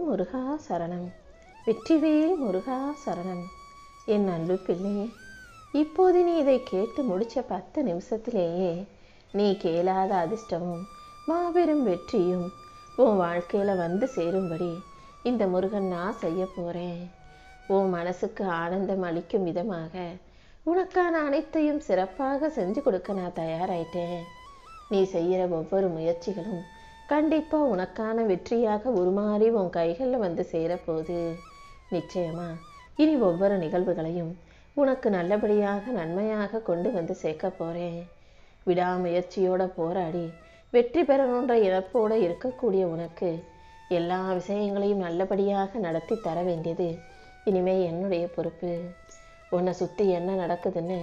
முருகா சரணம். வெற்றிவேல் முருகா சரணம். என் அன்பு பிள்ளையே, இப்போது நீ இதை கேட்டு முடித்த 10 நிமிஷத்திலேயே நீ கேளாத அதிர்ஷ்டமும் மாபெரும் வெற்றியும் உன் வாழ்க்கையில் வந்து சேரும்படி இந்த முருகன் நான் செய்ய போகிறேன். உன் மனசுக்கு ஆனந்தம் அளிக்கும் விதமாக உனக்கான அனைத்தையும் சிறப்பாக செஞ்சு கொடுக்க நான் தயாராயிட்டேன். நீ செய்கிற ஒவ்வொரு முயற்சிகளும் கண்டிப்பாக உனக்கான வெற்றியாக உருமாறி உன் கைகளில் வந்து சேரப்போகுது. நிச்சயமா இனி ஒவ்வொரு நிகழ்வுகளையும் உனக்கு நல்லபடியாக நன்மையாக கொண்டு வந்து சேர்க்க போகிறேன். விடாமுயற்சியோட போராடி வெற்றி பெறணுன்ற இழப்போடு இருக்கக்கூடிய உனக்கு எல்லா விஷயங்களையும் நல்லபடியாக நடத்தி தர வேண்டியது இனிமே என்னுடைய பொறுப்பு. உன்னை சுற்றி என்ன நடக்குதுன்னு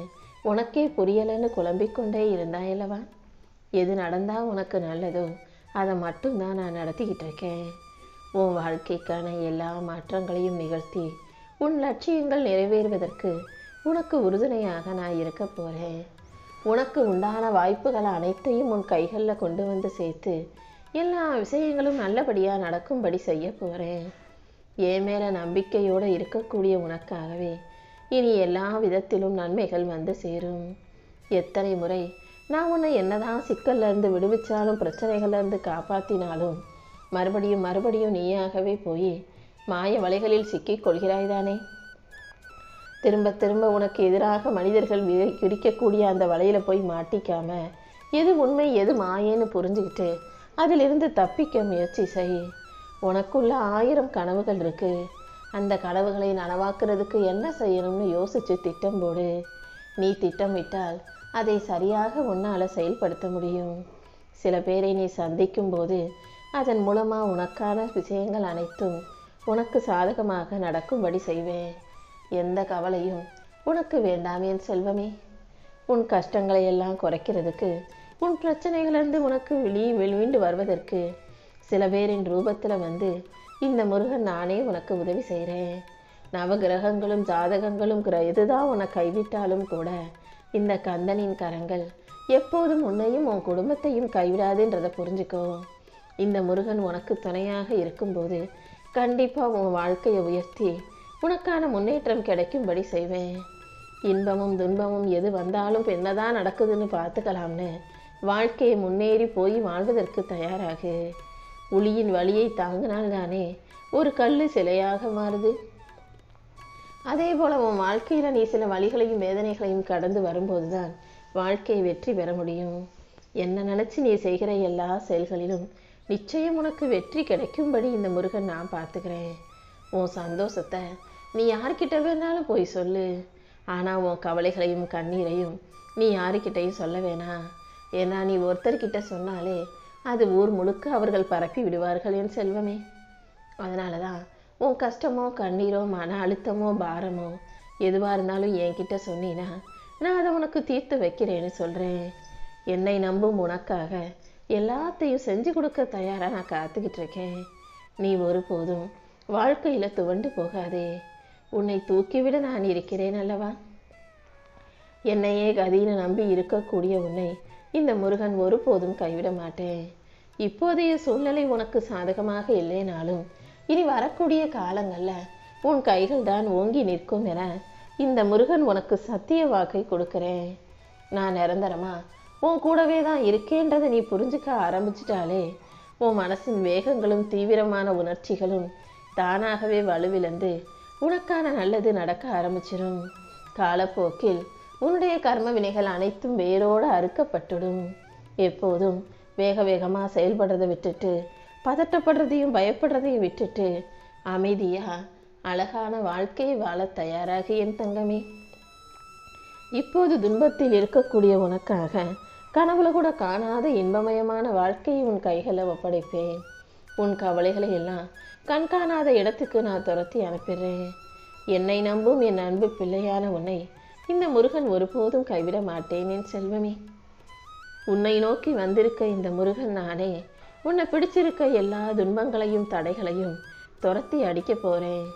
உனக்கே புரியலைன்னு குழம்பிக்கொண்டே இருந்தாயல்லவா? எது நடந்தால் உனக்கு நல்லதோ அதை மட்டும்தான் நான் நடத்திக்கிட்டு இருக்கேன். உன் வாழ்க்கைக்கான எல்லா மாற்றங்களையும் நிகழ்த்தி உன் லட்சியங்கள் நிறைவேறுவதற்கு உனக்கு உறுதுணையாக நான் இருக்க போகிறேன். உனக்கு உண்டான வாய்ப்புகள் அனைத்தையும் உன் கைகளில் கொண்டு வந்து சேர்த்து எல்லா விஷயங்களும் நல்லபடியாக நடக்கும்படி செய்ய போகிறேன். என் மேலே நம்பிக்கையோடு இருக்கக்கூடிய உனக்காகவே இனி எல்லா விதத்திலும் நன்மைகள் வந்து சேரும். எத்தனை முறை நான் உன்னை என்னதான் சிக்கல்லேருந்து விடுவிச்சாலும் பிரச்சனைகள்லேருந்து காப்பாற்றினாலும் மறுபடியும் நீயாகவே போய் மாய வலைகளில் சிக்கிக் கொள்கிறாய்தானே. திரும்ப திரும்ப உனக்கு எதிராக மனிதர்கள் கிடைக்கக்கூடிய அந்த வலையில் போய் மாட்டிக்காம எது உண்மை எது மாயேன்னு புரிஞ்சுக்கிட்டு அதிலிருந்து தப்பிக்க முயற்சி செய். உனக்குள்ள 1000 கனவுகள் இருக்கு. அந்த கனவுகளை நனவாக்குறதுக்கு என்ன செய்யணும்னு யோசிச்சு திட்டம் போடு. நீ திட்டமிட்டால் அதை சரியாக உன்னால் செயல்படுத்த முடியும். சில பேரை நீ சந்திக்கும் போது அதன் மூலமாக உனக்கான விஷயங்கள் அனைத்தும் உனக்கு சாதகமாக நடக்கும்படி செய்வேன். எந்த கவலையும் உனக்கு வேண்டாம் என் செல்வமே. உன் கஷ்டங்களை எல்லாம் குறைக்கிறதுக்கு, உன் பிரச்சனைகளிலிருந்து உனக்கு வெளிவீண்டு வருவதற்கு சில பேரின் ரூபத்தில் வந்து இந்த முருகன் நானே உனக்கு உதவி செய்கிறேன். நவகிரகங்களும் ஜாதகங்களும் எதுதான் உன்னை கைவிட்டாலும் கூட இந்த கந்தனின் கரங்கள் எப்போதும் உன்னையும் உன் குடும்பத்தையும் கைவிடாதுன்றதை புரிஞ்சுக்கோ. இந்த முருகன் உனக்கு துணையாக இருக்கும்போது கண்டிப்பாக உன் வாழ்க்கையை உயர்த்தி உனக்கான முன்னேற்றம் கிடைக்கும்படி செய்வேன். இன்பமும் துன்பமும் எது வந்தாலும் என்னதான் நடக்குதுன்னு பார்த்துக்கலாம்னு வாழ்க்கையை முன்னேறி போய் வாழ்வதற்கு தயாராகு. உளியின் வலியை தாங்கினால்தானே ஒரு கல் சிலையாக மாறுது. அதே போல் உன் வாழ்க்கையில் நீ சில வலிகளையும் வேதனைகளையும் கடந்து வரும்போது தான் வாழ்க்கையை வெற்றி பெற முடியும். என்ன நினச்சி நீ செய்கிற எல்லா செயல்களிலும் நிச்சயம் உனக்கு வெற்றி கிடைக்கும்படி இந்த முருகன் நான் பார்த்துக்கிறேன். உன் சந்தோஷத்தை நீ யார்கிட்ட வேணாலும் போய் சொல்லு. ஆனால் உன் கவலைகளையும் கண்ணீரையும் நீ யாருக்கிட்டையும் சொல்ல வேணாம். ஏன்னா நீ ஒருத்தர்கிட்ட சொன்னாலே அது ஊர் முழுக்க அவர்கள் பரப்பி விடுவார்கள் என் செல்வமே. அதனால தான் உன் கஷ்டமோ கண்ணீரோ மன அழுத்தமோ பாரமோ எதுவாக இருந்தாலும் என்கிட்ட சொன்னீன்னா நான் அதை உனக்கு தீர்த்து வைக்கிறேன்னு சொல்கிறேன். என்னை நம்பும் உனக்காக எல்லாத்தையும் செஞ்சு கொடுக்க தயாராக நான் காத்துக்கிட்டு இருக்கேன். நீ ஒருபோதும் வாழ்க்கையில் துவண்டு போகாதே. உன்னை தூக்கிவிட நான் இருக்கிறேன் அல்லவா? என்னையே கதின்னு நம்பி இருக்கக்கூடிய உன்னை இந்த முருகன் ஒருபோதும் கைவிட மாட்டேன். இப்போதைய சூழ்நிலை உனக்கு சாதகமாக இல்லைனாலும் இனி வரக்கூடிய காலங்களில் உன் கைகள் தான் ஓங்கி நிற்கும் என இந்த முருகன் உனக்கு சத்திய வாக்கை கொடுக்கிறேன். நான் நிரந்தரமா உன் கூடவே தான் இருக்கேன்றதை நீ புரிஞ்சுக்க ஆரம்பிச்சிட்டாலே உன் மனசின் வேகங்களும் தீவிரமான உணர்ச்சிகளும் தானாகவே வலுவிழந்து உனக்கான நல்லது நடக்க ஆரம்பிச்சிடும். காலப்போக்கில் உன்னுடைய கர்ம வினைகள் அனைத்தும் வேரோடு அறுக்கப்பட்டுடும். எப்போதும் வேகமாக செயல்படுறதை விட்டுட்டு பதட்டப்படுறதையும் பயப்படுறதையும் விட்டுட்டு அமைதியாக அழகான வாழ்க்கையை வாழ தயாராக என் தங்கமே. இப்போது துன்பத்தில் இருக்கக்கூடிய உனக்காக கனவுல கூட காணாத இன்பமயமான வாழ்க்கையை உன் கைகளில் ஒப்படைப்பேன். உன் கவலைகளை எல்லாம் கண்காணாத இடத்துக்கு நான் துரத்தி அனுப்பிடுறேன். என்னை நம்பும் என் அன்பு பிள்ளையான உன்னை இந்த முருகன் ஒருபோதும் கைவிட மாட்டேன் என் செல்வமே. உன்னை நோக்கி வந்திருக்க இந்த முருகன் நானே உன்னை பிடிச்சிருக்க எல்லா துன்பங்களையும் தடைகளையும் துரத்தி அடிக்க போகிறேன்.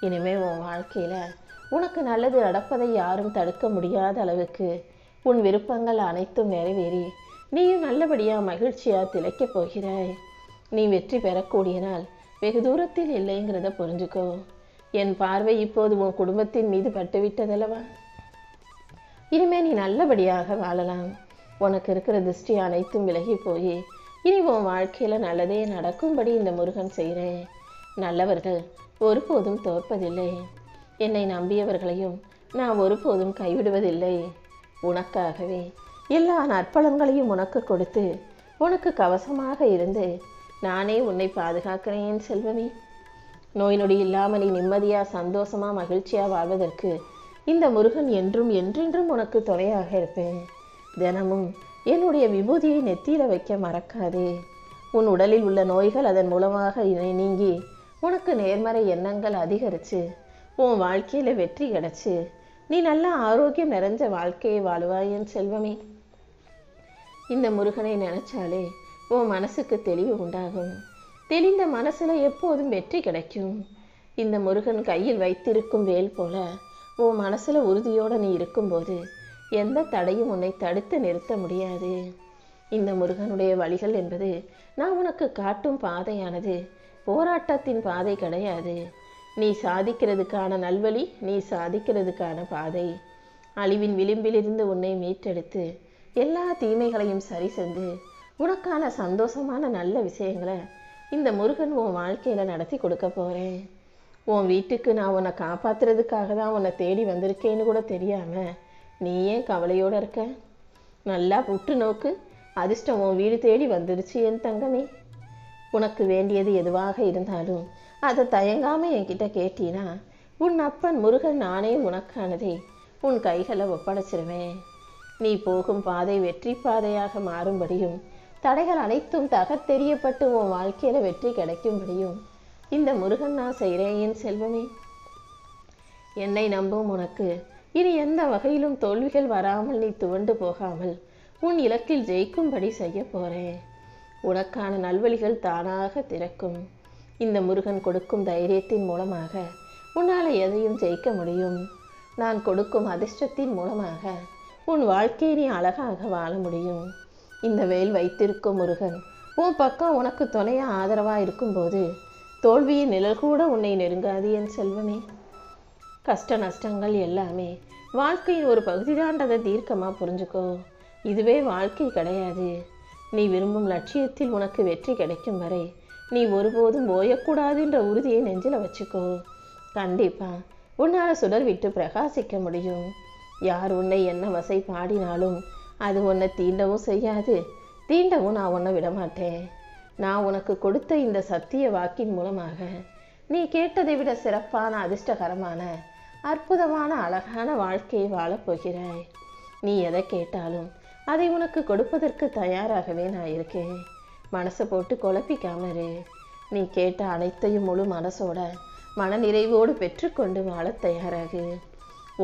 இனிமேல் உன் வாழ்க்கையில் உனக்கு நல்லது நடப்பதை யாரும் தடுக்க முடியாத அளவுக்கு உன் விருப்பங்கள் அனைத்தும் நிறைவேறி நீயும் நல்லபடியாக மகிழ்ச்சியாக திளைக்கப் போகிறாய். நீ வெற்றி பெறக்கூடிய நாள் வெகு தூரத்தில் இல்லைங்கிறத புரிஞ்சுக்கோ. என் பார்வை இப்போது உன் குடும்பத்தின் மீது பட்டுவிட்டதல்லவா? இனிமே நீ நல்லபடியாக வாழலாம். உனக்கு இருக்கிற திருஷ்டி அனைத்தும் விலகி போய் இனி உன் வாழ்க்கையில் நல்லதே நடக்கும்படி இந்த முருகன் செய்கிறேன். நல்லவர்கள் ஒருபோதும் தோற்பதில்லை. என்னை நம்பியவர்களையும் நான் ஒருபோதும் கைவிடுவதில்லை. உனக்காகவே எல்லா நற்பலன்களையும் உனக்கு கொடுத்து உனக்கு கவசமாக இருந்து நானே உன்னை பாதுகாக்கிறேன் செல்வமே. நோய் நொடி இல்லாமல் நீ நிம்மதியாக சந்தோஷமாக மகிழ்ச்சியாக வாழ்வதற்கு இந்த முருகன் என்றும் என்றென்றும் உனக்கு துணையாக இருப்பேன். தினமும் என்னுடைய விபூதியை நெத்தியில் வைக்க மறக்காதே. உன் உடலில் உள்ள நோய்கள் அதன் மூலமாக நீங்கி உனக்கு நேர்மறை எண்ணங்கள் அதிகரித்து உன் வாழ்க்கையில் வெற்றி கிடைச்சி நீ நல்ல ஆரோக்கியம் நிறைஞ்ச வாழ்க்கையை வாழுவாய் என் செல்வமே. இந்த முருகனை நினைச்சாலே உன் மனசுக்கு தெளிவு உண்டாகும். தெளிந்த மனசில் எப்போதும் வெற்றி கிடைக்கும். இந்த முருகன் கையில் வைத்திருக்கும் வேல் போல உன் மனசில் உறுதியோடு நீ இருக்கும்போது எந்த தடையும் உன்னை தடுத்து நிறுத்த முடியாது. இந்த முருகனுடைய வழிகள் என்பது நான் உனக்கு காட்டும் பாதையானது போராட்டத்தின் பாதை கிடையாது. நீ சாதிக்கிறதுக்கான நல்வழி, நீ சாதிக்கிறதுக்கான பாதை. அழிவின் விளிம்பிலிருந்து உன்னை மீட்டெடுத்து எல்லா தீமைகளையும் சரி செஞ்சு உனக்கான சந்தோஷமான நல்ல விஷயங்களை இந்த முருகன் உன் வாழ்க்கையில் நடத்தி கொடுக்க போகிறேன். உன் வீட்டுக்கு நான் உன்னை காப்பாற்றுறதுக்காக தான் உன்னை தேடி வந்திருக்கேன்னு கூட தெரியாமல் நீ ஏன் கவலையோடு இருக்க? நல்லா உற்று நோக்கு. அதிர்ஷ்டம் உன் வீடு தேடி வந்துருச்சு என் தங்கமே. உனக்கு வேண்டியது எதுவாக இருந்தாலும் அதை தயங்காமல் என்கிட்ட கேட்டீனா உன் அப்பன் முருகன் நானே உனக்கானதை உன் கைகளை ஒப்படைச்சிருவேன். நீ போகும் பாதை வெற்றி பாதையாக மாறும்படியும் தடைகள் அனைத்தும் தகத்தெறியப்பட்டு உன் வாழ்க்கையில் வெற்றி கிடைக்கும்படியும் இந்த முருகன் நான் செய்கிறேன் என் செல்வமே. என்னை நம்பும் உனக்கு இனி எந்த வகையிலும் தோல்விகள் வராமல் நீ துவண்டு போகாமல் உன் இலக்கில் ஜெயிக்கும்படி செய்ய போகிறேன். உனக்கான நல்வழிகள் தானாக திறக்கும். இந்த முருகன் கொடுக்கும் தைரியத்தின் மூலமாக உன்னால் எதையும் ஜெயிக்க முடியும். நான் கொடுக்கும் அதிர்ஷ்டத்தின் மூலமாக உன் வாழ்க்கையை நீ அழகாக வாழ முடியும். இந்த வேல் வைத்திருக்கும் முருகன் உன் பக்கம் உனக்கு துணையாக ஆதரவாக இருக்கும்போது தோல்வியின் நிழல் கூட உன்னை நெருங்காது என் செல்வமே. கஷ்ட நஷ்டங்கள் எல்லாமே வாழ்க்கையின் ஒரு பகுதிதான்றதை தீர்க்கமாக புரிஞ்சுக்கோ. இதுவே வாழ்க்கை கிடையாது. நீ விரும்பும் லட்சியத்தில் உனக்கு வெற்றி கிடைக்கும் வரை நீ ஒருபோதும் ஓயக்கூடாதுன்ற உறுதியை நெஞ்சில் வச்சுக்கோ. கண்டிப்பாக உன்னால் சுடர் விட்டு பிரகாசிக்க முடியும். யார் உன்னை என்ன வசை பாடினாலும் அது உன்னை தீண்டவும் செய்யாது, தீண்டவும் நான் உன்னை விடமாட்டேன். நான் உனக்கு கொடுத்த இந்த சத்திய வாக்கின் மூலமாக நீ கேட்டதை விட சிறப்பான அதிர்ஷ்டகரமான அற்புதமான அழகான வாழ்க்கையை வாழப்போகிறாய். நீ எதை கேட்டாலும் அதை உனக்கு கொடுப்பதற்கு தயாராகவே நான் இருக்கேன். மனசை போட்டு குழப்பிக்காமரு. நீ கேட்ட அனைத்தையும் முழு மனசோட மனநிறைவோடு பெற்றுக்கொண்டு வாழ தயாராகு.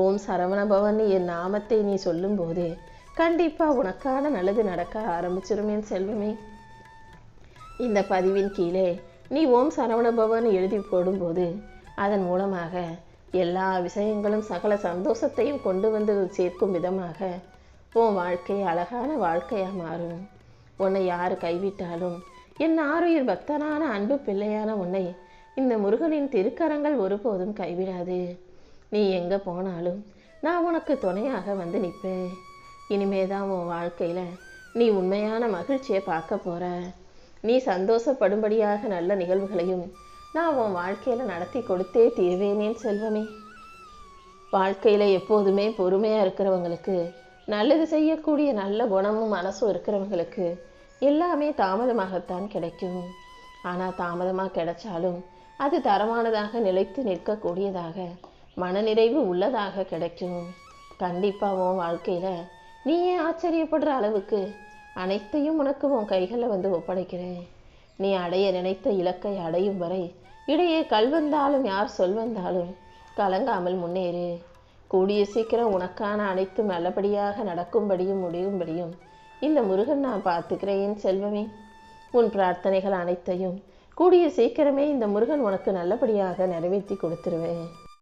ஓம் சரவணபவன் என் நாமத்தை நீ சொல்லும்போது கண்டிப்பாக உனக்கான நல்லது நடக்க ஆரம்பிச்சிடும் என் செல்வமே. இந்த பதிவின் கீழே நீ ஓம் சரவணபவன் எழுதி போடும்போது அதன் மூலமாக எல்லா விஷயங்களும் சகல சந்தோஷத்தையும் கொண்டு வந்து சேர்க்கும் விதமாக உன் வாழ்க்கை அழகான வாழ்க்கையாக மாறும். உன்னை யார் கைவிட்டாலும் என் ஆருயிர் பக்தனான அன்பு பிள்ளையான உன்னை இந்த முருகனின் திருக்கரங்கள் ஒருபோதும் கைவிடாது. நீ எங்கே போனாலும் நான் உனக்கு துணையாக வந்து நிற்பேன். இனிமேதான் உன் வாழ்க்கையில் நீ உண்மையான மகிழ்ச்சியை பார்க்க போகிற. நீ சந்தோஷப்படும்படியாக நல்ல நிகழ்வுகளையும் நான் உன் வாழ்க்கையில் நடத்தி கொடுத்தே தீர்வேனேன் செல்வமே. வாழ்க்கையில் எப்போதுமே பொறுமையாக இருக்கிறவங்களுக்கு, நல்லது செய்யக்கூடிய நல்ல குணமும் மனசும் இருக்கிறவங்களுக்கு எல்லாமே தாமதமாகத்தான் கிடைக்கும். ஆனால் தாமதமாக கிடைச்சாலும் அது தரமானதாக நிலைத்து நிற்கக்கூடியதாக மனநிறைவு உள்ளதாக கிடைக்கும். கண்டிப்பாக உன் வாழ்க்கையில் நீயே ஆச்சரியப்படுற அளவுக்கு அனைத்தையும் உனக்கு உன் கைகளில் வந்து ஒப்படைக்கிறேன். நீ அடைய நினைத்த இலக்கை அடையும் வரை இடையே கல் வந்தாலும் யார் சொல் வந்தாலும் கலங்காமல் முன்னேறு. கூடிய சீக்கிரம் உனக்கான அனைத்தும் நல்லபடியாக நடக்கும்படியும் முடியும்படியும் இந்த முருகன் நான் பார்த்துக்கிறேன் செல்வமே. உன் பிரார்த்தனைகள் அனைத்தையும் கூடிய சீக்கிரமே இந்த முருகன் உனக்கு நல்லபடியாக நிறைவேற்றி கொடுத்துருவேன்.